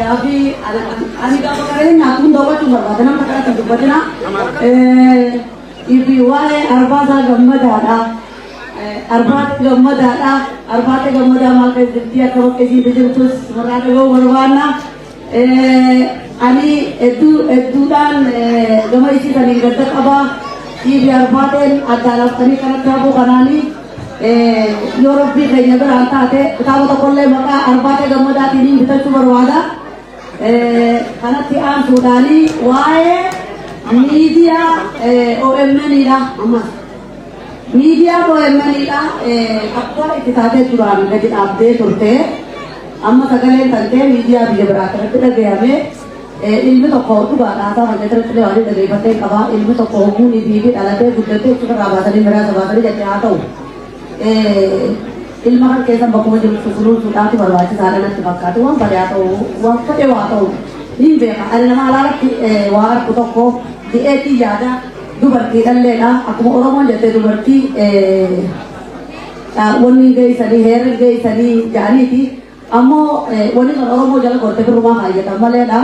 Gabi, ani gaba karen na kun dawa tu berapa? Tenang tak ada tu berapa? Ibu wae arbata gammada ada, arbata gammada makai dia kau kesi betul betul semerada gua berwarna. Ani edu dan gama isi tadi kerja apa? Ibu arbaten adalah tadi kerja apa kanani? Europe भी कहीं अगर आता है बताओ तो कोल्ले मका अरबाते गम्मदा तीन भीतर चुबर वादा खाना त्याग सुधानी वाये मीडिया OMN इरा अम्मा मीडिया OMN इरा अक्बर इतिहास चुरान लेकिन आप दे तुरते अम्मा सगले तंते मीडिया भी बराबर तेरे गया में इल्म तो कौतु बात आता है जैसे तेरे वाले तेरे बच्चे कबा इल्म तो कौतु नहीं भी अलग है गुजरते चुपर आवाज़ नहीं मेरा सवाल जैसे आता हूँ ilmu kan kesan baku macam sebelum sudah tu baru aja sana nanti bakal tu orang pada atau orang pada atau ini berapa ada nama alat war kutoko di eti jada tu berkaitan lena aku mau orang mau jadi tu berarti wani gay sani hair gay sani jari ti amo wani kalau orang mau jalan korte ke rumah aja tambah lena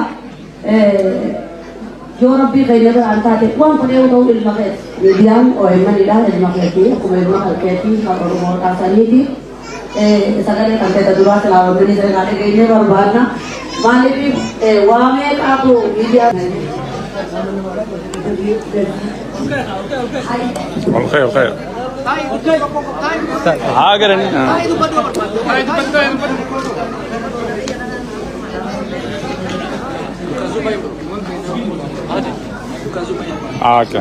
Jorab भी कहीं ना आता है कौन पढ़े हो तो इल्म के मीडियम और इल्म निरा इल्म के थी aku memang alketi kalau mau tasani थी सगले कंटे तदुरा चलाओ मैंने जरा गाने गई है और बाहर ना वाले भी वहाँ में आपको मीडिया ओके हाँ अगर Oke.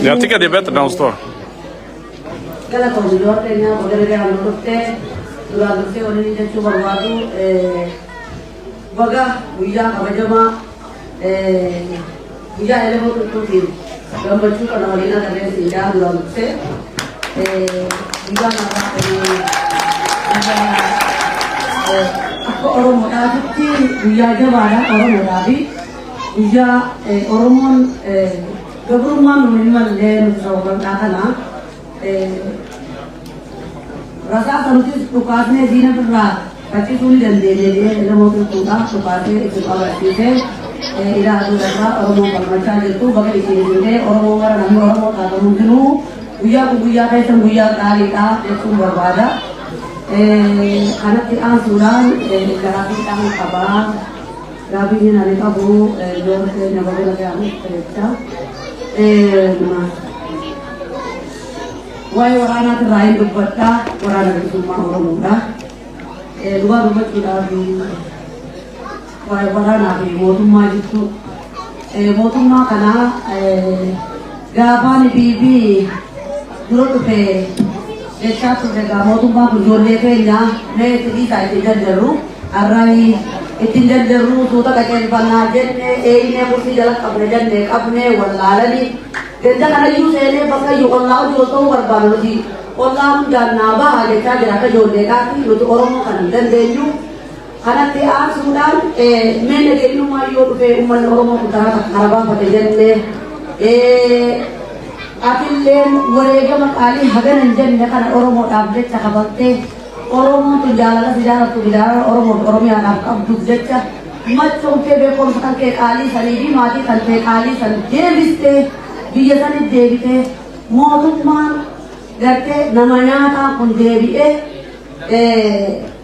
Ya tiga di bed down store. Kalau kau di luar tenya, boleh dia menurut teh, luar teh orang ini jadi cuma waktu, baga, buja, apa jama, buja elok tu tu, kalau baju kalau hari nak ada sinja luar teh, buja nak ini, aku orang muda tu buja je mana orang muda ni, buja orang government minimal lain orang kata na. रसा संचित पुकार ने जीने पर रात कच्ची सुनी दंदे ले लिए लोगों को पुकार पुकार के एक पुकार अच्छी से इरादू लगा और वो परमचा ले तो बगल इसी ने और वो अगर हम और वो था तो मुझे बुया कैसे बुया काली का एक सुन बर्बादा खाना के आं सुरान कराबी का खबर कराबी ने नाले का वो जो से नवाबे लगे आने करेक्टा Wai orang nak raih berbeda, orang nak cuma orang muda. Luar rumah kita di, wai orang nak di motumma itu, motumma karena gapan bibi, dulu tu pe, dekat tu dega motumma tujuan lepe nya, ne tadi saya tidak jeru, arai tidak jeru, tu tak kaya panajen ne, ini kursi jalan kabrejan ne, kabne walalani. Kerja karena you sendiri pakai you Allah jual tahu berbalu di Allah dan naba ada cara jaga jual dekat itu orang kan dan denyu karena tiap sudah mana denyu mayu tu umman orang utara haraba pada jenne akhirnya mereka makali hagan jenne karena orang tablet cakabatte orang tu jalan sejarah tu jalan orang yang nak abdul jecah macam ke bekon ke kali salibi mati ke kali salibi biasa ni dewi te, motumman gerte namanya ta pun dewi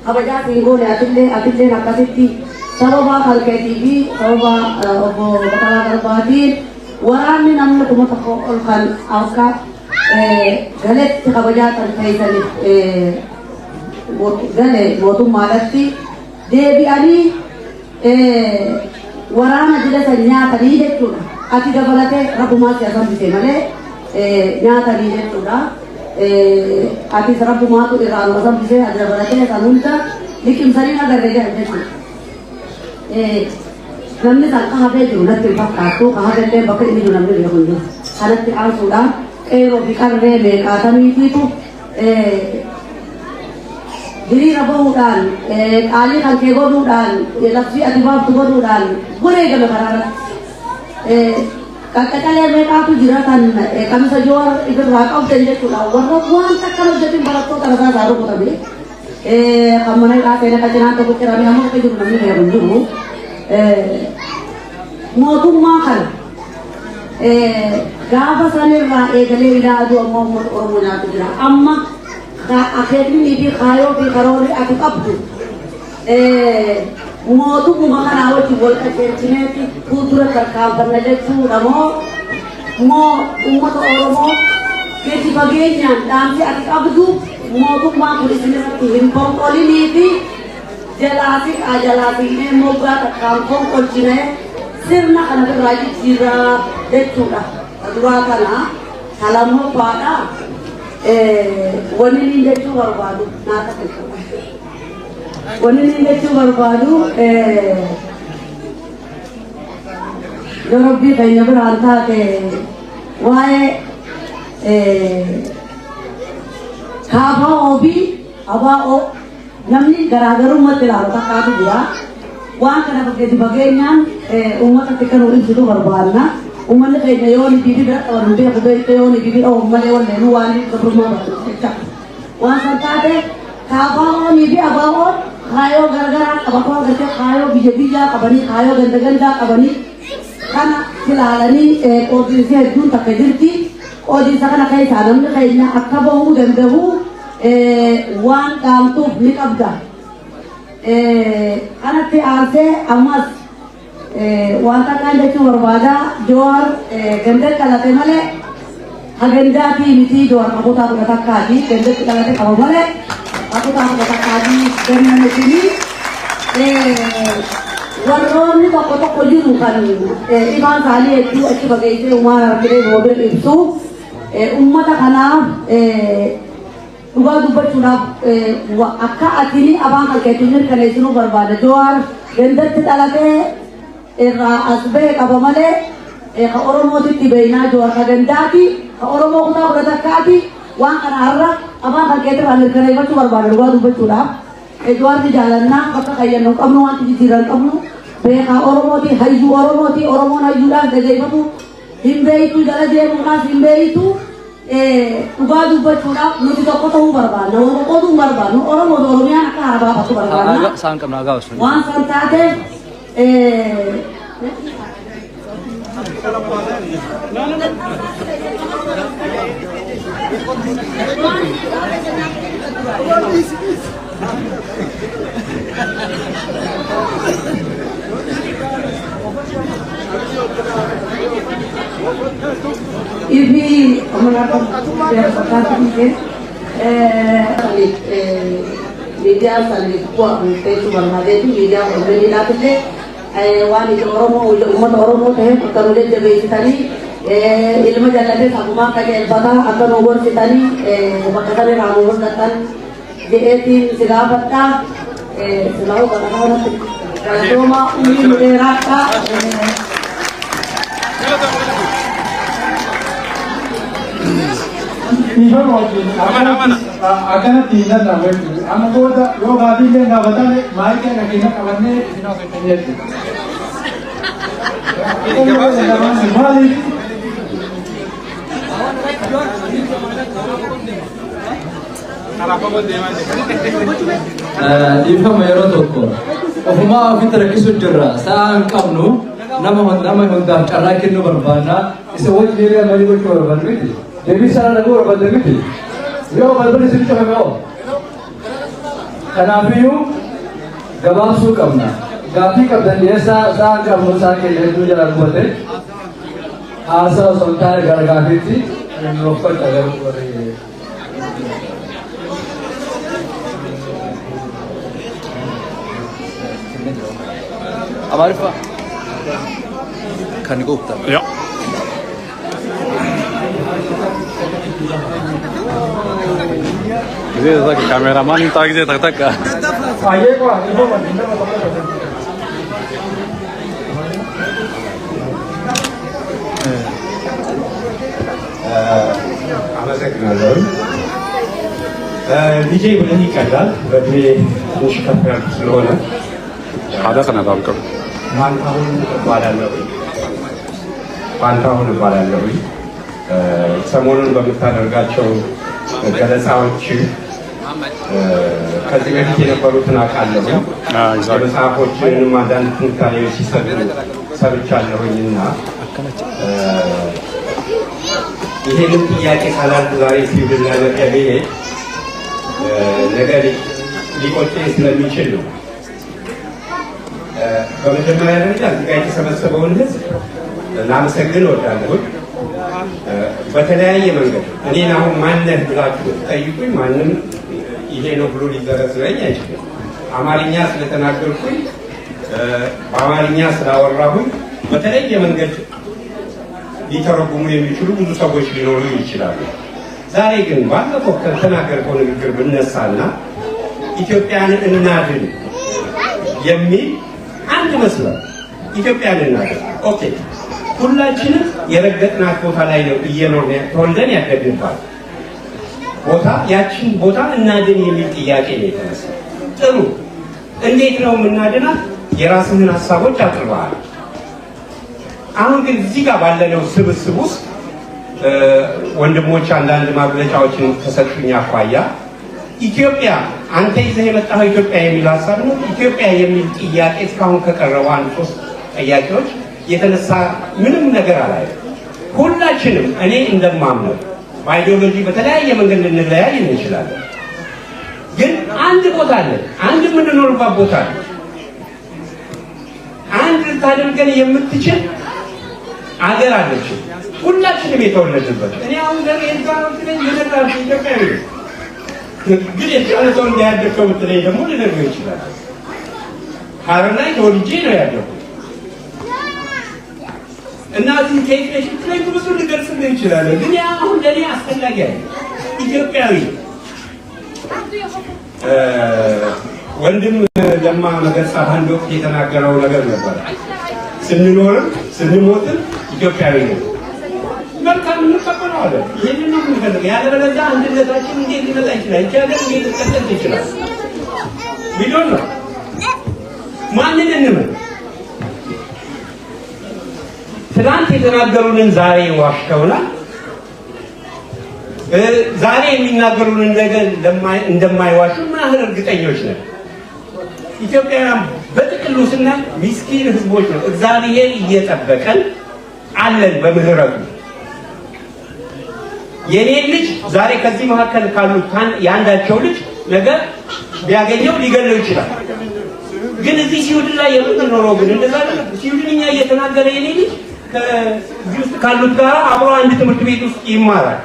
apa jadi tinggal atile nak kasih sababa kalau TV sababa obo bakal berbadi, orang ni namanya cuma takut kan awak galet apa jadi terkait galet motumman lagi dewi ani orang jelas nyata ni itu. Ati dabalate rabumat jasam bise male nyata ni je toda ati rabumat tu iran jasam bise ada dabalate kanunta lekin sari na garega je namne tak kaha be junat ke bakka to kaha belle bakri ni junat me hundu halat al suda ero bikar re le atami tu diri rabudan ali kan ke godudan lafzi adibab tu godudan gure galo karara Kata-kata mereka tu jiratan kami sejual itu rakam jadi tu lah warna buan tak kalau jadi barat tu kalau saya taruh kota beli kamu naik apa nak kajian atau kira kami kamu kerja dulu ni ya dulu mootummaa kana gaafa sanirraa eegalee ilaadu ammoo uummata Oromoo nyaatu jira. Amma akeeknii fi kaayoo fi karoorri ati qabdu mootummaa kanaa wajjin wal qaceelchineeti fuuldura tarkaanfanna jechuudha moo uummata Oromoo gadi fageenyaan dhaamsi ati qabdu mootummaa kun isinirratti hin fonqolinii fi jalaa fi moggaa takkaan fonqolchine sirna kana irraa jijjiirraa jechuudha. Duraa kana salamoffaadha wanni niin jechuu barbaadu naata keessatti. Wanni niin jechuu barbaadu yoo rabbii keenya biraan taate waa'ee KFO fi ABO namni garaagarummaatti ilaalu takkaatu jira. Waan kana gadi fageenyaan uummatatti kan ibsitu barbaadna. Uummanni keenya yoo ni bibi bira qaban beeku beekte yoo ni bibi dhawuu malee walleen waan ni gabrummaa barbaadu jecha. Waan san taate KFO ni fi ABO kaayoo garagaraa qabatoo agartee kaayoo biyya qabanii kaayoo gandaa qabanii kana ilaalanii qoodinsi hedduun takka jirti. Qoodinsa kana keessaa namni keenya akka bahuu danda'u waan dhaamtuuf ni qabda. Kanatti aansee ammas wanta kan jechuun barbaada Jawaar gandatti dhalate malee hagandaatii miti Jawaar qabuutaa kudha takkaati gandatti dhalate qaba malee qabuutaa kudha takkaati ganna mitini warroonni tokko jiru kan ibaan isaanii hedduu achi fageessee uumaan arginee boobee ibsu ummata kanaaf dhugaa dubbachuudhaaf akka atini abaan kan keetti mirkaneessinuu barbaada. Jawaar gandatti dhalatee irraa as ba'e qaba malee ka Oromootitti beeynaa Jawaar ka gandaati ka Oromoo kutaa kudha takkaati waan kana har'a abaan kan keetti irraa mirkaneeffachuu barbaada dhugaa dubbachuudhaaf. Jawaarni jaalannaa bakka qayyannoo qabnu wanti jijjiiran qabnu beekaa Oromooti hayyuu Oromooti Oromoon hayyuudhaaf dhageeffatu hin beeytu jala deemuudhaaf hin beeytu. Dhugaa dubbachuudhaaf nuti tokko ta'uu barbaadna. Wanta qooduu barbaadnu Oromoo Oromiyaan akka harabaafatu barbaadna. Waan san taateef ibi mengatur bersatu mungkin media saling kuat untuk cuma ada itu media berbeda tu wanita Oromo umat Oromo teh perkara jadi tadi ilmu jalan aku mak kayak pada akan nomor kita ni bakal ada nomor datang jadi silapat kah selalu kadang-kadang kalau mau ini mereka Ibu mungkin akan tidak nampak. Anak kita yoga dia nggak betul, mereka nak kita kawannya tidak kenyat. Kita jangan sembali. Ibu mayro toko. Ofuma fitra kisujura. Sang kamnu nama honda cara kinu berbana. Isawat dia mari berbana itu. Jadi sana lagu orang betul yo betul sih tu kami kenapa you gabah sukamna gapi kabdan dia sa kamu sa ke ledu jalan buat asa sontar gargapi ti lokal jalan buat हमारे पास खाने को उगता है Jadi tak kameraman tak je tak ka. Aye ko ibu mandina ko አመሰግናለሁ። ልጄ ብለን ይቀላል በእድሜ ትንሽ ከፍ ያልኩ ስለሆነ ሀደከነ ባልከው ፋንታሁን እባላለሁ። ሰሞኑን በምታደርጋቸው ገለጻዎች ከዚህ በፊት የነበሩትን አውቃለሁ። መጽሐፎችንም አንዳንድ ትንታኔዎች ሲሰጡ ሰምቻለሁኝና ይሄንን ጥያቄ ሳላልፍ ዛሬ ስዊድን ለመቀሌ ነገር ሊቆጨኝ ስለሚችል ነው። በመጀመሪያ ደረጃ እዚህ ጋር የተሰበሰበውን ሕዝብ ላመሰግን እወዳለሁ። በተለያየ መንገድ እኔን አሁን ማነህ ብላችሁ ጠይቁኝ፣ ማንም ይሄ ነው ብሎ ሊዘረዝረኝ አይችልም። አማርኛ ስለተናገርኩኝ በአማርኛ ስላወራሁኝ በተለየ መንገድ ሊተረጉሙ የሚችሉ ብዙ ሰዎች ሊኖሩ ይችላሉ። ዛሬ ግን ባለፈው ከተናገርከው ንግግር ብነሳና ኢትዮጵያን እናድን የሚል አንድ መስመር ኢትዮጵያን እናድን፣ ኦኬ፣ ሁላችንም የረገጥናት ቦታ ላይ ነው እየኖርን ተወልደን ያደግንባት ቦታ፣ ያችን ቦታ እናድን የሚል ጥያቄ ነው የተነሳ። ጥሩ፣ እንዴት ነው የምናድናት? የራስህን ሀሳቦች አቅርበሃል። አሁን ግን እዚህ ጋር ባለነው ስብስብ ውስጥ ወንድሞች አንዳንድ ማግለጫዎችን ተሰጡኝ አኳያ ኢትዮጵያ አንተ ይዘህ የመጣኸው ኢትዮጵያ የሚል ሀሳብ ነው። ኢትዮጵያ የሚል ጥያቄ እስካሁን ከቀረቡ አንድ 3 ጥያቄዎች የተነሳ ምንም ነገር አላየም። ሁላችንም እኔ እንደማምነው በአይዲዮሎጂ በተለያየ መንገድ ልንለያይ እንችላለን፣ ግን አንድ ቦታ አለ፣ አንድ የምንኖርባት ቦታ አለ፣ አንድ ልታደርገን የምትችል አገር አለች፣ ሁላችንም የተወለድንበት። እኔ አሁን ለኤርትራኖች ልነግርህ ኢትዮጵያ ነው፣ ግን የተሻለ ሰው እንዳያደርገው ብትለኝ ደግሞ ልነግርህ ይችላል። ሀረር ላይ ተወልጄ ነው ያደረኩት እና እዚህ ከኢትዮጵያ ላይ ብዙ ልገልጽልህ ይችላለሁ፣ ግን ያ አሁን ለእኔ አስፈላጊ አይደለም። ኢትዮጵያዊ ወንድም ለማ መገርሳ አንድ ወቅት የተናገረው ነገር ነበር። ስንኖርም ስንሞትም ኢትዮጵያዊ ነው። መልካም እንቀበለዋለን። ይህንን ነው የምንፈልገው። ያለበለዚያ አንድነታችን እንዴት ሊመጣ ይችላል? ይቺ ሀገር እንዴት ልትቀጥል ትችላል? ቢሆን ነው ማንን እንመን? ትናንት የተናገሩንን ዛሬ ዋሽተውናል። ዛሬ የሚናገሩንን ነገር እንደማይዋሹ ምን ያህል እርግጠኞች ነን? ኢትዮጵያውያን በጥቅሉ ስናይ ምስኪን ህዝቦች ነው። እግዚአብሔር እየጠበቀን አለን በምህረቱ። የኔ ልጅ ዛሬ ከዚህ መካከል ካሉት የአንዳቸው ልጅ ነገር ቢያገኘው ሊገለው ይችላል። ግን እዚህ ስዊድን ላይ የምንኖረው ግን እንደዛ አይደለም። ስዊድንኛ እየተናገረ የኔ ልጅ ከዚህ ውስጥ ካሉት ጋር አብሮ አንድ ትምህርት ቤት ውስጥ ይማራል።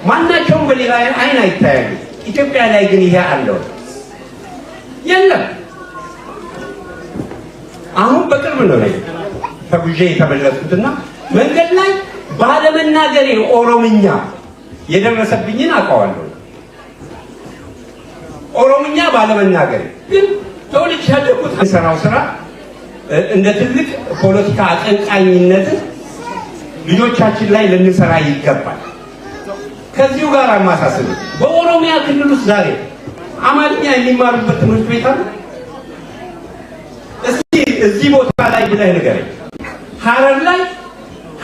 ማናቸውም በሌላ አይን አይታያሉ። ኢትዮጵያ ላይ ግን ይሄ አለው የለም። አሁን በቅርብ ነው ላይ ተጉዤ የተመለስኩትና መንገድ ላይ ባለመናገሬ ኦሮምኛ የደረሰብኝን አውቀዋለሁ። ኦሮምኛ ባለመናገሬ ግን ተወልጄ ያደግኩት የሰራው ስራ እንደ ትልቅ ፖለቲካ አቀንቃኝነት ልጆቻችን ላይ ልንሰራ ይገባል። ከዚሁ ጋር አማሳሰብ በኦሮሚያ ክልል ውስጥ ዛሬ አማርኛ የሚማሩበት ትምህርት ቤት አለ። እስኪ እዚህ ቦታ ላይ ብለህ ንገረኝ። ሀረር ላይ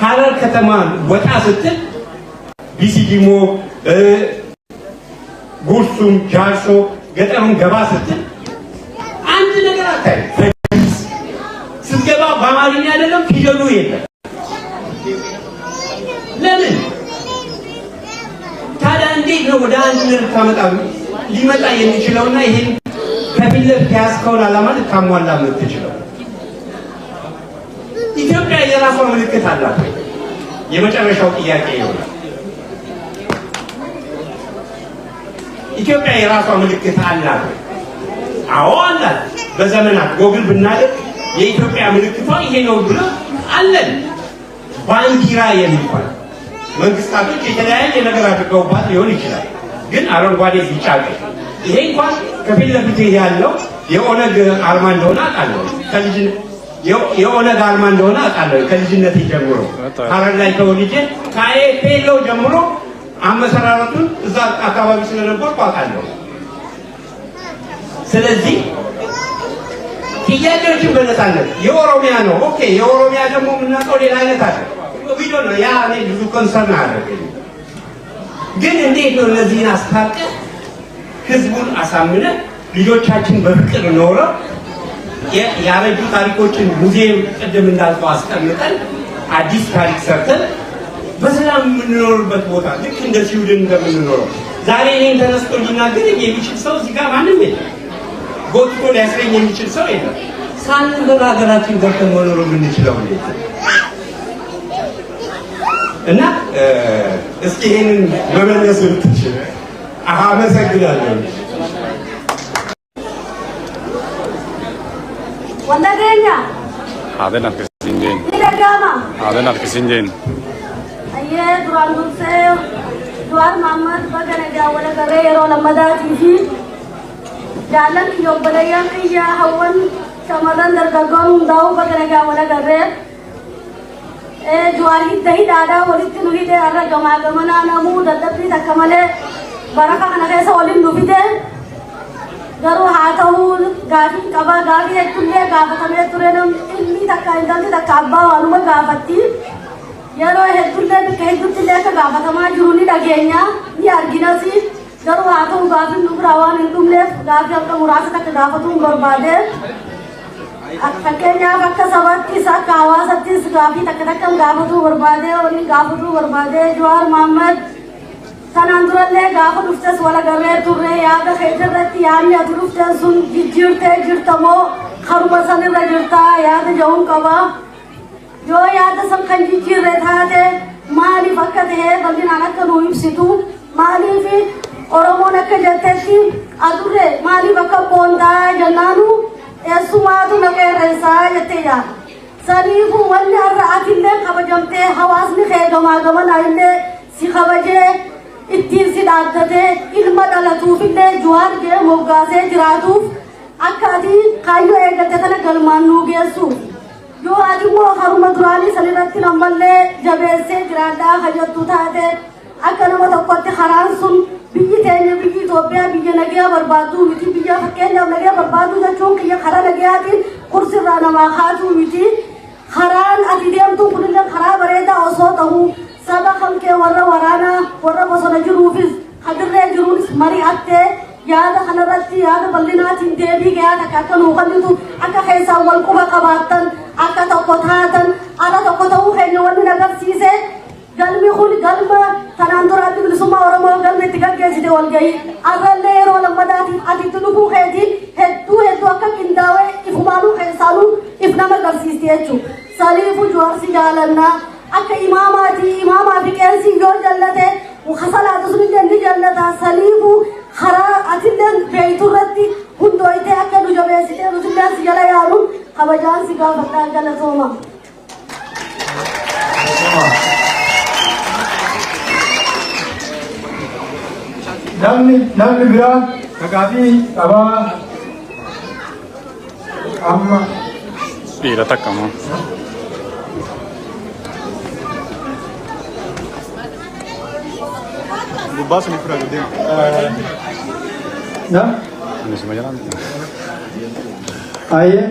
ሀረር ከተማ ወጣ ስትል ቢሲዲሞ፣ ጉርሱም፣ ጃርሶ ገጠሩን ገባ ስትል አንድ ነገር አታይም። ስትገባ በአማርኛ አይደለም ፊደሉ የለም። ለምን ታዲያ? እንዴት ነው ወደ አንድ ልታመጣ ሊመጣ የሚችለውና ይሄን ከፊት ለፊት ያስከውን ዓላማ ልታሟላ የምትችለው? ኢትዮጵያ የራሷ ምልክት አላት። የመጨረሻው ጥያቄ ይሆናል። ኢትዮጵያ የራሷ ምልክት አላት? አዎ አላት። በዘመናት ጎግል ብናደርግ የኢትዮጵያ ምልክቷ ይሄ ነው ብሎ አለን። ባንዲራ የሚባል መንግስታቶች የተለያየ ነገር አድርገውባት ሊሆን ይችላል። ግን አረንጓዴ፣ ቢጫ፣ ቀይ ይሄ እንኳን ከፊት ለፊት ያለው የኦነግ አርማ እንደሆነ አውቃለሁ። የኦነግ አርማ እንደሆነ አውቃለሁ ከልጅነት ጀምሮ ሀረር ላይ ተወልጄ ከኤፔሎ ጀምሮ አመሰራረቱን እዛ አካባቢ ስለነበርኩ አውቃለሁ። ስለዚህ ጥያቄዎችን በነፃነት የኦሮሚያ ነው። ኦኬ፣ የኦሮሚያ ደግሞ የምናውቀው ሌላ አይነት አለ። ቪዲዮ ነው ያ። እኔ ብዙ ኮንሰርን አደረገኝ። ግን እንዴት ነው እነዚህን አስታርቀህ ህዝቡን አሳምነ ልጆቻችን በፍቅር ኖረው ያረጁ ታሪኮችን ሙዚየም ቅድም እንዳልከው አስቀምጠን አዲስ ታሪክ ሰርተን በሰላም የምንኖርበት ቦታ ልክ እንደ ስዊድን እንደምንኖረው ዛሬ እኔን ተነስቶ ሊናገር የሚችል ሰው እዚህ ጋር ማንም የለም። ጎትቶ ሊያስረኝ የሚችል ሰው የለም። ሳንል ሀገራችን ገብተን መኖር የምንችለው እና እስኪ ይሄንን መመለስ ብትችል አመሰግናለሁ። ወንደገኛ አደና ከሲንጀን ይደጋማ አደና ከሲንጀን አየ ዱራን ጉንሴ ዱራን ማመድ በገነጋ ወለ ገሬ የሮ ለመዳት ይፊ ጃለን ዮበለያን ያ ሀወን ሸመረን ደርጋጎን ዳው በገነጋ ወለ ገሬ ጁዋሪ ደይ ዳዳ ወሊት ኑሂደ አረገማ ገመና ነሙ ደደብሪ ተከመለ በረካ ነገሰ ወሊን ኑሂደ ገሩ ሃተው ጋፊ ቀባ ጋፊ እቱለ ጋፈተመ ቱረንም ኢልሚ ተካ እንደዚህ ተካባ ዋኑ ጋፈቲ የሮ ሄዱለ ከሄዱለ ከጋፈተማ ጅሩኒ ዳገኛ ያርጊናሲ ገሩ ሃተው ጋፊ ኑብራዋን እንዱምለ ጋፊ ከሙራስ ተካ ጋፈቱ በርባደ አከከኛ በከ ሰባቲ ሰካዋ ሰቲስ ጋፊ ተከተከም ጋፈቱ በርባደ ወኒ ጋፈቱ በርባደ ጀዋር መሐመድ ሰናንዱረለ ጋፈ ዱፍተስ ወላ ገሬ ቱሬ ያደ ኸይደረቲ ያኒ አዱፍተስ ሱን ጅጅርቴ ጅርተሞ ኸሩበሰን ረጅርታ ያደ ጀውን ቀባ ዮ ያደ ሰንከን ጅጅሬ ታቴ ማሊ ፈከተ ሄ በሊን አነከኑ ይብሲቱ ማሊ ፊ ኦሮሞ ነከ ጀተቲ አዱሬ ማሊ በከ ቦንዳ ጀናኑ ኤሱማቱ ነቀረሳ የተያ ሰኒፉ ወኒ አራአቲለ ከበጀምቴ ሐዋስኒ ኸገማ ገመና ይለ ሲኸበጀ ittiin sidaaddate ilma dhalatuufillee juwaan jee moggaasee jiraatuuf akka ati kaayyoo eegatte kana galmaan nuu geessuuf yoo ati immoo haruma duraanii sanirratti nammallee jabeessee jiraadhaa hajattu taate akka nama tokkotti karaan sun biyyi teenya biyyi Itoophiyaa biyya nagaa barbaaduu miti biyya fakkeenyaaf nagaa barbaaduu jechuun kiyya karaa nagayaatiin kursirraa namaa kaasuu miti karaan ati deemtu kunillee karaa bareedaa osoo ta'uu سبا خم کے ورانا ورا بسنا جروفس خدرے جروفس مری آتے یاد خنرتی یاد بلنا چنتے بھی گیا تھا کاکن ہوگی تو اکا خیسا والکوبا کباتن اکا تو کتھاتن آلا تو کتھو ہے نوانی نگر سیسے گلمی خون گلم تناندراتی بلسوما ورمو گلمی تکا کیسی دے وال گئی آرہ لے رو لمداتی آتی تنکو خیدی ہیتو اکا کنداوے افمانو خیسالو افنام گر سیستی ہے سالیفو جوار سی جالنا akka imaamaa fi qeensi yoo jallate khasalaatu sun illee jallata saliifu karaa atilleen beeyturratti hundooytee akka nu jabeessitee nutillee si jala yaaluun kabajaan si gaafadhaa galatooma. namni biraa kagaafii qabaa amma dhiira takka moo Gubbaas ni fura gede. na ini semua jalan aye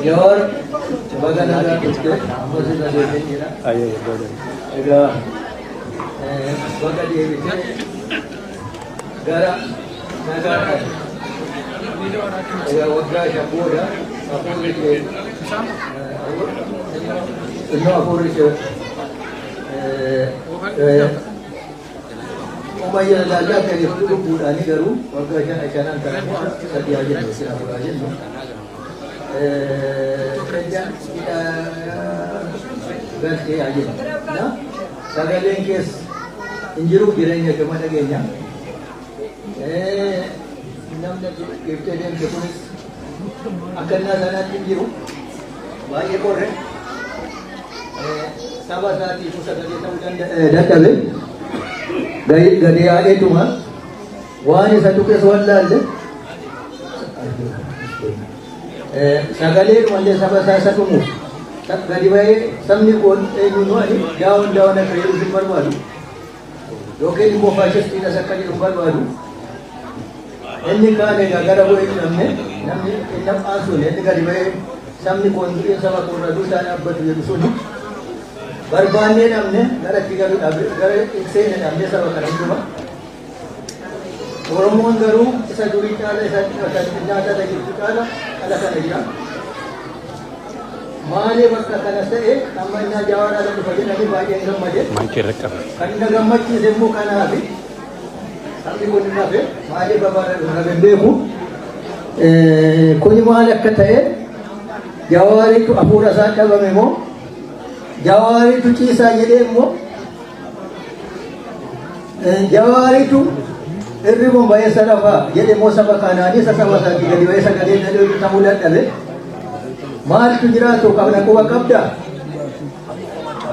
Yor, coba kan ada kita, masih ada di sini. ayo boleh Ega, baga dia itu, gara, naga, ega wakra japura, apur itu, no apur itu, Umaya lala kaya itu bulan ini garu, wakra jangan terlalu sedih aja, siapa apur aja. Kerja kita ganti aja, na? Sagaling kes injiru kiranya kemana genya? Namanya kita dia kepulis akan nana injiru, baik korek. Sahabat saat itu saya tahu dan gaya itu mah, wahai satu kesuatan ada. Sagalir mande sabah saya satu mus. Tak gadi bayi samni pun nuno ni daun na kayu simbar malu. yookiin immoo faashistiin as akka jedhu barbaadu inni kaan egaa gara bu'ee namni nam'aan sun inni gadi ba'ee sabni koondurii saba koorra duudhaa dhaabbatu jedhu suni barbaannee namne gara itti gara seenne namne saba kana hunduma Oromoon garuu isa durii caala isa nyaata jirtu caala ala kana jira. Maali bakka kana ta'e amma innaa Jawaar dhufa jedhanii baay'een gammade. Kan na gammachiise immoo kanaafi sabni kun hin hafe maali babaadha dhufa beeku. Kuni maal akka ta'e Jawaaritu hafuura isaa dhabame immoo Jawaaritu ciisaa jedhee immoo Jawaaritu irribuun baay'ee sadafaa jedhe immoo saba kanaanii isa saba isaatti gadi baay'ee sagalee dadhee ta'uu dadhabe. Maaltu jiraatu qabna quba qabda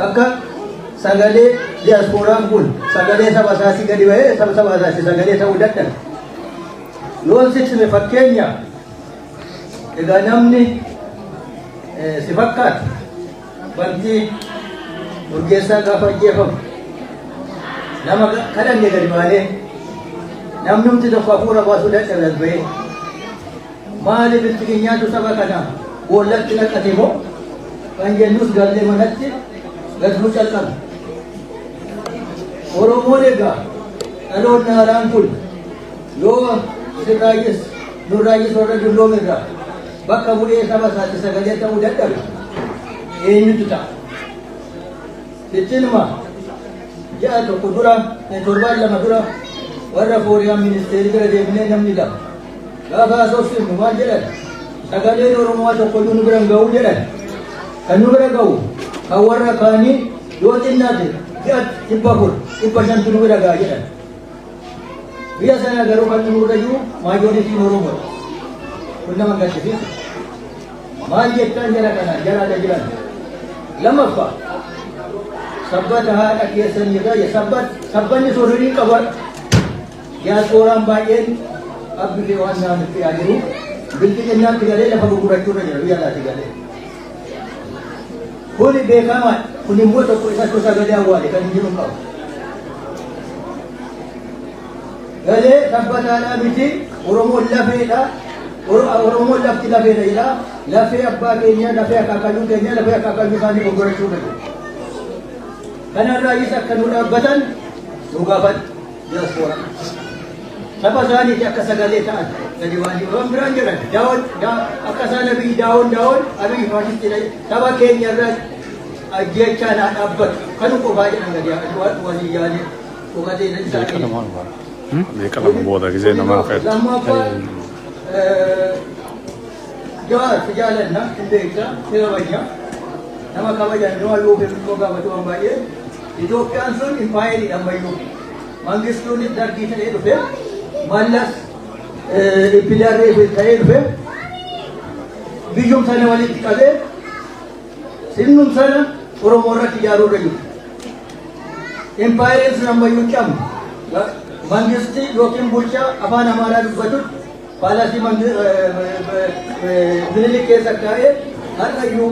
akka sagalee diyaaspooraan kun sagalee saba isaatti gadi baay'ee saba isaatti sagalee ta'uu dadhabe. Yoon siksime fakkeenya egaa namni si fakkaata bantii Urgeessaa gaafa ajjeefamu nama kadhanne gadi baanee namni humti tokko hafuura baasuu dadhabe as bahee maaliif itti nyaatu saba kanaa boollatti naqate moo kan jennus gallee manatti gadhuu calqabe. Oromoon egaa dhaloonni haaraan kun yoo sirraayis nurraayis warra dulloomirraa bakka bu'ee saba isaatti sagalee ta'uu dadhabe eenyutu ta'a? Sittinuma ji'a tokko dura torbaan lama dura warra fooriyaan ministeerii bira deemnee namni lama gaafa haasofsiifnu maal jedhan sagaleen Oromoo tokkoyyuu nu bira hin ga'u jedhan. Kan nu bira ga'u kan warra kaanii yoo xinnaate ji'a 400 nu bira ga'a jedhan. Biyya sana garuu kan nu bira jiru maajooritiin Oromoo kun nama gaddisiisa. Maal jettan jara kana jaraadha jiran. Lammaffaa sabbata haadha keessanirra sabbanni soorii qaban diyaaspooraan baay'een abbi waan naannatti yaadiru bilbilinnaatti galee lafa gurgurachuurra jira biyya alaatti galee. Kuni beekamaa kun immoo tokko isattu sagalee awwaale kan jiru qabu. Galee sabbataadhaa miti Oromoon lafeedha. Oromoon lafti lafeedha jedha. Lafee abbaa keenya, lafee akaakayyuu keenya, lafee akaakayyuu isaanii gurgurachuurra jira. Kanarraayis akka nu dhaabbatan nu gaafadhu diyaaspooraan. Saba isaaniiti akka sagalee ta'an gadi baanii waan biraan jedhan akka isaan abiyyi daawon abiyyi faashistiidha saba keenya irraa ajjechaa naa dhaabbatu kan qofaa jedhan gadi walii yaadee dhugaatii isaanii. Beekalama booda gisee namaa fedha. Lammaffaa Jawaar si jaalanna hin beekta si kabajna nama kabajan nama luufee tokko gaafatu waan baay'ee Itoophiyaan sun impaayerii ammayyuu mangistuun dargii ta'ee dhufe mallas pilaarree ta'ee dhufe biyyum sana walitti qabee sinnum sana Oromoo irratti ijaaruurra jiru. Impaayeriin sun ammayyuu camu mangisti yookiin bulchaa afaan Amaaraa dubbatu paalasii Minilik keessa kaa'ee har'ayyuu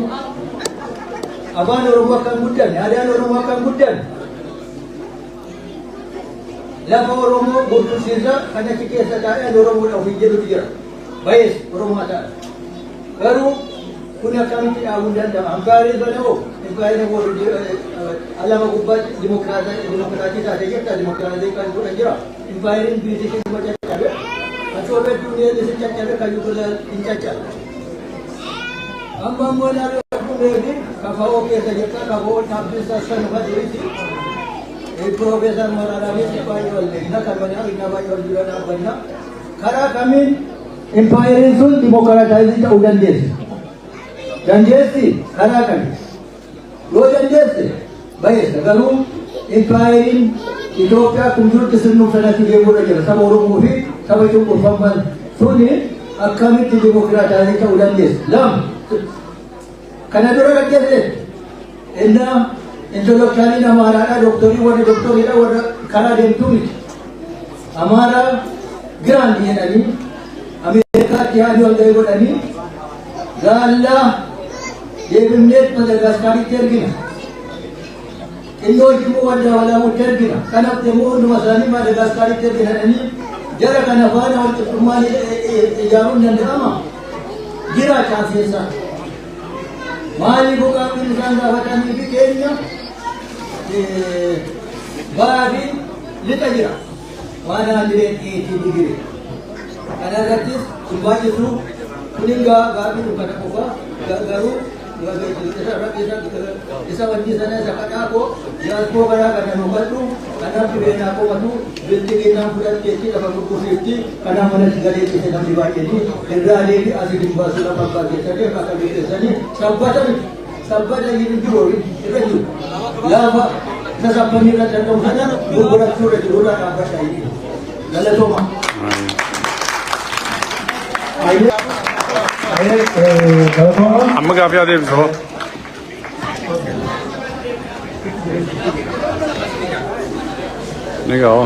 afaan Oromoo akkan guddan aadaan Oromoo akkan guddan lafa Oromoo gurgursiisa kan achi keessa taa'ee Oromoodha ofii jedhutu jira. Baay'ees Oromoo ta'a. Garuu kun akkamitti dhaabuu danda'ama? Ampaarii sana hoo impaarii alama gubbaatti dimokiraatii taate jirta dimokiraatii kan godhan jira. Impaayiriin Biriitish kuma caccabe kan Soobeet Yuuniyeen isin caccabe kan Yugola hin caccabe. Amma ammoo naannoo kafa'oo keessa jirta kafa'oo dhaabbisaa sanuma jirti. Profesor Mararamis baay'ee wal beekna kan mana inni baay'ee wal dura dhaabbanna karaa kamiin impaayeriin sun dimokiraataayizii ta'uu dandeessi karaa kamiin yoo dandeesse baay'eessa garuu impaayeriin Itoophiyaa kun jirti sirnum sanatti deemuudha jira saba Oromoo fi saba cunqurfaman suni akkamitti dimokiraataayizii ta'uu dandeessi lama kana dura gaggeesse innaa intellectualii Amaaraadha doktorii warra doktoriidha warra karaa deemtuu miti. Amaaraa giraandi jedhanii Ameerikaatti yaaduu walgahii godhanii gaallaa deebifneet Madagaskaritti ergina. Indo jimu wanda wala mutargina kana temu nu masani Madagascar targina ani jara kana fana wal tumani jarun nan ama gira ta sesa mali buka bin sanga fatani bi Kenya babi litajira wana dire ki digire kana gatis subaji su kuninga gabi kana koba garu isa wajib sana sakata ko ya ko bara kana nobatu kana pibena ko watu binti na purat keti dapat buku safety kana mana segala itu sedang dibaca ini kendali di asli di basura apa saja kata kita sini sabar lagi ini jauh itu lama nasa pemilihan tentang sana beberapa surat diulang apa saja lalu cuma Amma gaaffii adeemsisoo. Ni gaho.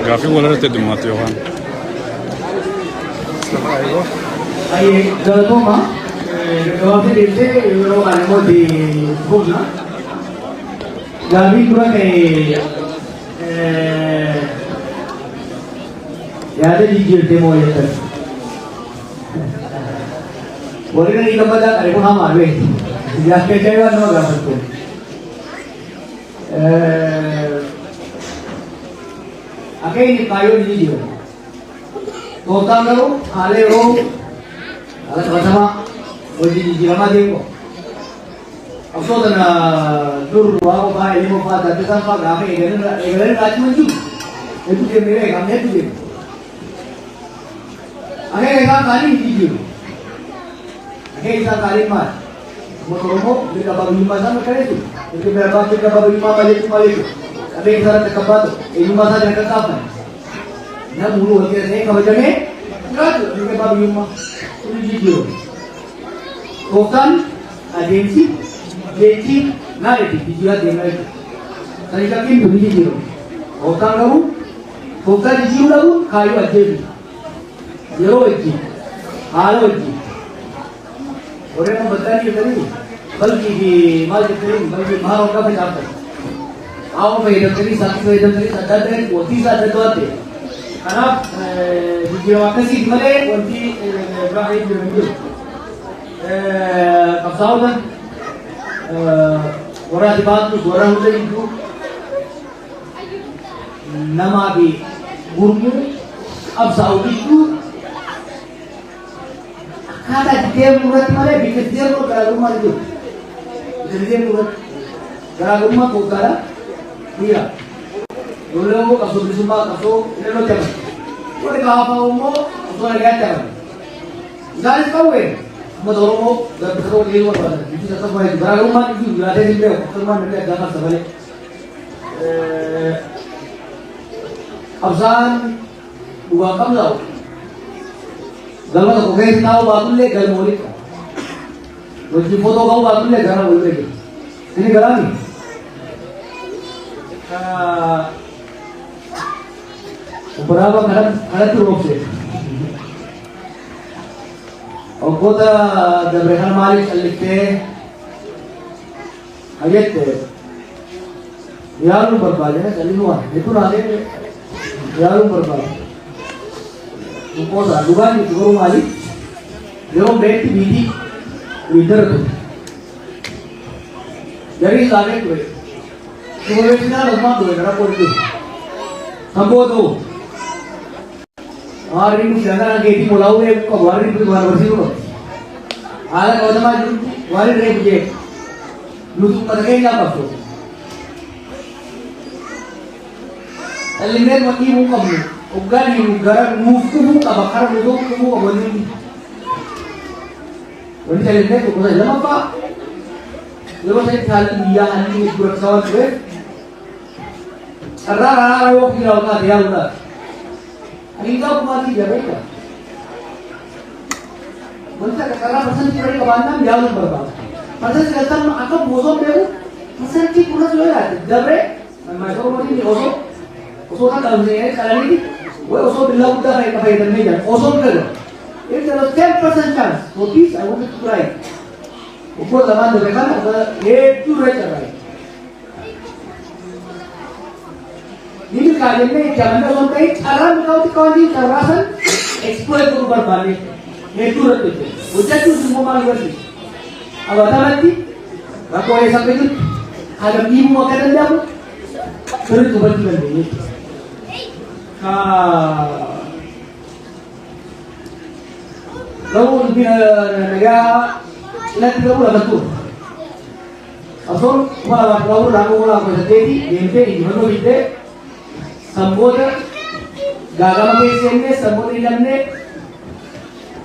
Gaaffii walirratti heddummatti yookaan. Galatoma, gaaffii deemtee yeroo kana immoo humna. Gaaffii dura ka'e yaada jijjiirtee moo jettan? Warri ni gammadaa qabe kun hamaa beekti. Jaakkachaa waan nama gaafattu. Akka inni kaayyoo ni jijjiirama. Tooftaan garuu haala yeroo haala qabatamaa hojii jijjiiramaa deemu. Qabsoota na dur waa qofaa ilmoo fa'aa taasisan fa'aa gaafa eegalan raaciman jiru. Hedduu deemee beekamne hedduu deemu. Akhirnya kita kali video. Akhirnya kita kali mat. Motomo kita baru 5 sama kali itu. Itu berapa kita baru 5 balik. Tapi kita ada kebat. Ini masa jangan kapan. Nah mulu aja saya kalau jadi. Enggak kita baru 5. Ini video. Bukan agensi narrative video ada narrative. Tadi kami itu video. Bukan kamu. Bukan video kamu kayu aja. Yeroo wajjin haala wajjin warreen uummataan jedhanii balkii maal jettanii balkii maal hoggaa facaafatan haala fayyadamtanii isaatti fayyadamtanii adda adda wanti isaa adda adda ta'e kanaaf jijjiirama akkasiif malee wanti biraa hin jiru qabsaa'otan warra ati baattus warra hunda jidduu namaa fi gurmuu qabsaa'u jidduu kata dia murat mana bikin dia murat garaguma itu jadi dia murat garaguma kokara dia dulu mau kasus di semua kasus ini lo jangan lo di kawasan umum lo lagi aja jangan kau mau dorong mau berterus di luar mana itu tetap baik garaguma itu ada di bawah teman mereka jangan sebalik absan dua kamlau Galma ko guys tahu batul le gal molik wajib foto kau batul le gara boleh ke ini galani berapa kadang tu rok se और कोता जबरहन मालिक लिखते ayat यार नु बर्बाद है चली हुआ itu नाले यार नु बर्बाद Umposa, dugaan itu baru mali, dia orang berarti bidi, leader tu. Jadi lagi tu, kemudian kita lemah tu, kenapa itu? Sampai tu, hari ini jangan lagi di pulau ni, kau hari itu baru bersih tu. Ada kau sama tu, hari ni pergi, lusuh pergi ni apa tu? Elimen mati muka ni. Ugari ugara mufumu abakar mudo kumu aboni wani tele ne ko sai lama pa lama sai thali biya hani ni pura sawan ke arra wo ki rawa dia uda ani ka kumati jabe ka manta ka kara pasan ki bari kabanam ya uda barba pasan ka tam akam mozo bebu pasan ki pura jo ya jabe mai ko mati ni oso ka kalne kalani ni वो उसको बिल्ला उड़ा है कभी इधर नहीं जाए ओसोन कर लो एक चलो 10% chance so please I want to try Ukur zaman dulu kan itu rasa baik. Ini kajiannya jangan ada orang kait alam kau di kawasan exploit itu berbalik. Itu rasa itu. Udah tu semua malu lagi. Awak tahu nanti, aku ayah sampai itu ada ibu makan dendam. Terus tu betul ni. Lalu negara nanti kamu dah betul. Asal kalau lalu apa jadi, ini mana itu samboda, gagal macamnya samboda ilamne,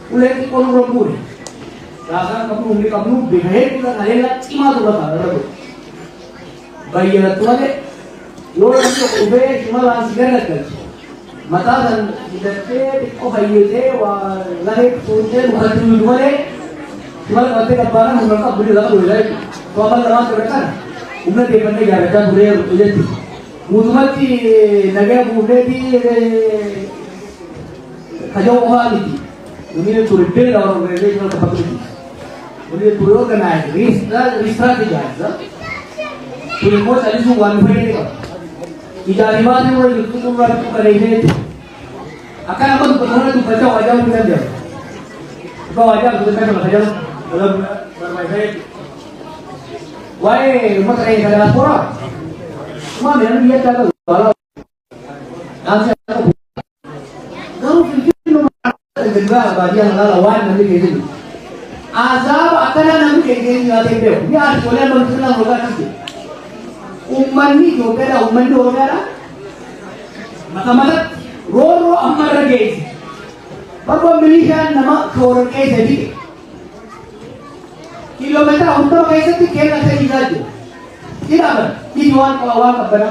ulah itu kalau berburu. Rasan kamu behaya tu lah, ada lah cima tu lah kan, bayar tu ada, orang tu ubah cuma langsung segar kan. Mata dan kita oh bayar je, wah lari tu je, bukan tu dua le, cuma nanti kapan mereka beli lagi boleh lagi. Kau apa lama terkan, umur dia pandai jalan boleh boleh tu. Muzmati negara boleh di kajau orang itu, ini tu repair orang boleh jadi orang dapat itu. Boleh tu organize, research dia, tu mau cari suatu wifi ni kan. Ijazah mana orang itu tu orang tu kerja itu. Akan apa tu perkara tu baca wajah bukan dia. Kau wajah tu kan wajah dalam berwifi. Why rumah kerja dalam sekolah? Cuma memang dia tak tahu kalau nanti aku kalau fikir nomor kedua bagian lawan nanti gitu. Azab akan nanti kayak nanti deh. Biar sekolah berjalan roda nanti. Umman ni juga ada, umman juga ada. Mata-mata ro amar lagi. Bapak belikan nama korang jadi. Kilometer untuk kaisa ti kena sa igado. Tidak ba? Diwan ko awak ka bana.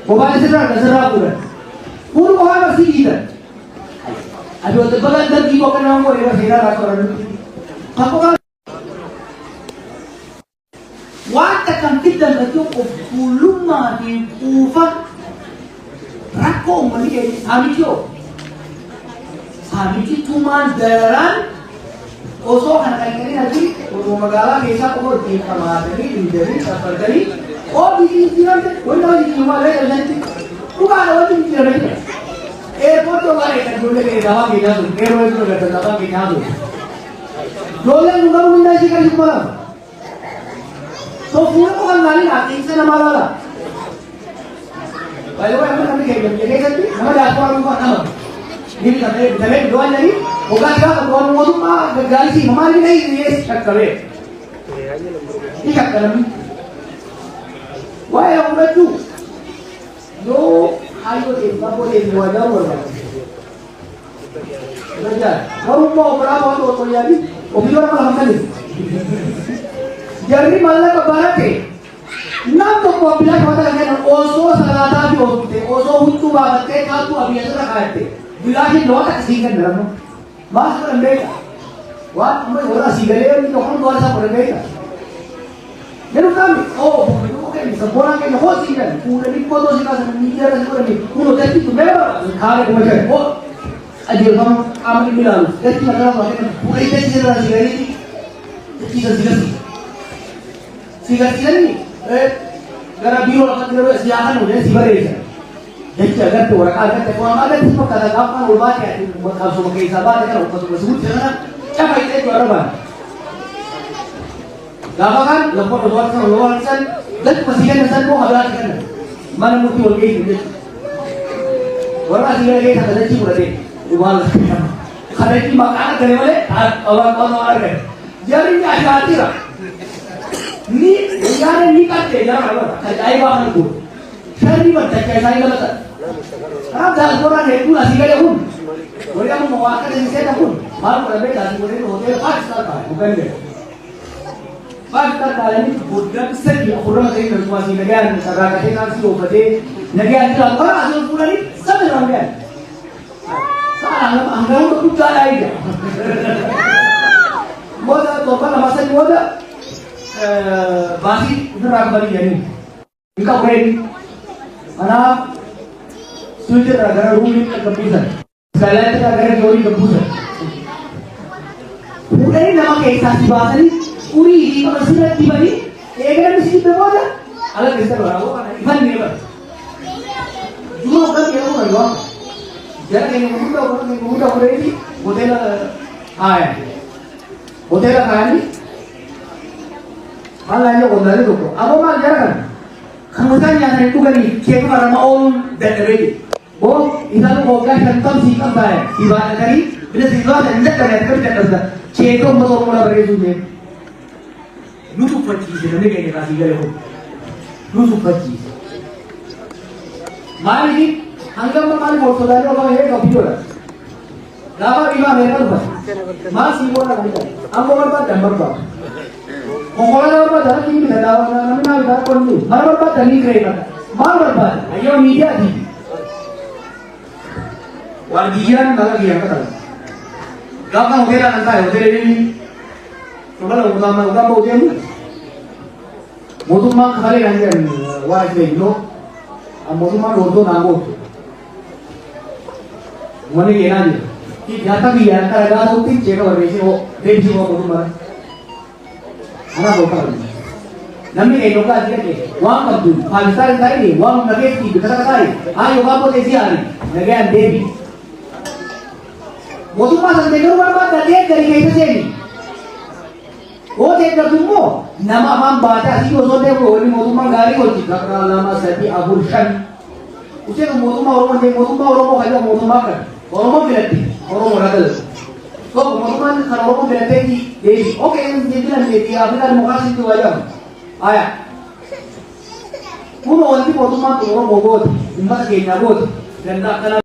Mobile sira pura. Puro ko ha si ida. Ado te bagan dan di ko kana mo ira sira ra ko ran. Kako ka Wata kam kita betul kuluma di ufa. Rako mali samijo. Samijo cuma daran Oso kan kali nanti urung magala desa ko di kamateri di dari kapateri oh di sini wala di rumah le nanti bukan ada di sini foto kali kan dulu ke dalam kita tu itu ke dalam kita tu dole numero minda sih kali malam so pura ko kan nali nanti sana malala bayo apa nanti kayak gini kan nama dah orang rumah nama ini tapi doa jadi होगा क्या तो कौन वो तो माँ गाली सी हमारी नहीं ये चक्करे ये चक्कर में वाह उन्हें तू जो आयु देखना बोले निवाजा बोला राजा और उनको बड़ा बहुत तो यारी ओबिलोर पर हम नहीं जर्नी मालना का बारह थे ना तो पॉपुलर होता है ना ओसो सलाता भी होते ओसो हुट्टू बाबते का तू अभी ऐसा रखा है बिलाही लौट सीखने नरम Mas mereka, wah, orang sigara ni orang luar sana mereka. Jadi kami, oh, begitu kan, seorang yang host ini, punya ni foto sigara ni dia ada seorang ni, punya jadi tu memang, kare macam, oh, aja kamu kami bilang, jadi macam macam, punya jadi sigara ni, sigara ni, gara biru akan kita siaran udah sigara ni. Jadi agar tu orang agar tu orang ada semua kata apa ubah ya, kalau semua kisah baca kan untuk sebut jangan siapa itu orang apa? Lama kan, lepas luar kan, dan masih kan pesan kau habis kan, mana mesti orang ini, orang masih lagi kata jadi pula deh, ubah karena ini makanan dari mana, orang ada, jadi ni ada hati lah, ni yang ni kan jangan apa, saya bahan tu. Seri banget kayak saya kata. Ada orang itu nasi kaya pun. Mereka mau makan di sana pun. Malu kalau mereka nasi goreng hotel Pakistan bukan dia. Pakistan ini bukan segi orang yang masih negara negara nasi obat negara itu orang asal pula ni sama orang dia. Salah angkat untuk kuda aja. Moda topan masa moda masih nerang balik ini. Jika boleh mana sudah agar rumit kebusan, sekalian agar jauhi kebusan. Fuudhanii nama keessaa si baasanii urii fi qaba sirratti dibanii eegalan si dibbe booda ala keessa baraawoo kana ifan ni bara. Juma kan yeroo kana yoo jara keenya gurguddaa fuudhanii hoteela haaya. Hoteela kaayanii maal laayee qonnaalee tokko aboo maal jara kana kan isaan nyaatanii dhuganii keekuma rama ooluun dadhabee boo isaan hoggaa shantam sii qabsaa'e si baatanii bila si baata hin dadhabee akkamitti dadhabsa keeka uummata oromoo bareedsuu deemu. Nu tuffachiise namni keenya kaasii galee kun nu tuffachiise. Maaliif hangam maaliif ortoodaalee ogaa eegaa biyyoodha. Gaafa dhibaa meeqa dhufan maal sii boona kan jedhamu amma barbaadan barbaadu. Konkolaataa barbaadan akka inni tajaajila namni naaf isaa qonni mara barbaadan ni kireeffata maal barbaada ayyoo miidiyaati. Waardiyyaan mala biyyaa akka ta'a. Gaafa hoteelaa kan taa'e hoteela inni Kalau utama baunya mu, motumma kali kan kan wajib itu, motumma dordo nago. Mana kena je? Jata biar kalau ada tu cekap bersih ho, bersih ho motumma. Anak lokal. Nampi kayak lokal aja ke, wang kabdu, Pakistan kali ni, wang nugget ni, kata kali, ayo kamu desi hari, nugget devi. Motumma sampai ke rumah bapak dia dari kayak sini. Oh tidak semua nama ham baca sih orang dia boleh motumma gari boleh kalau nama sati abortion. Usia motumma orang kaya motumma kan orang berarti orang modal. So motumma kalau orang berarti jadi oke yang jadi apa kan muka situ aja. Ayah. Puno nanti motumma tu orang bogot, empat kena bogot dan tak kena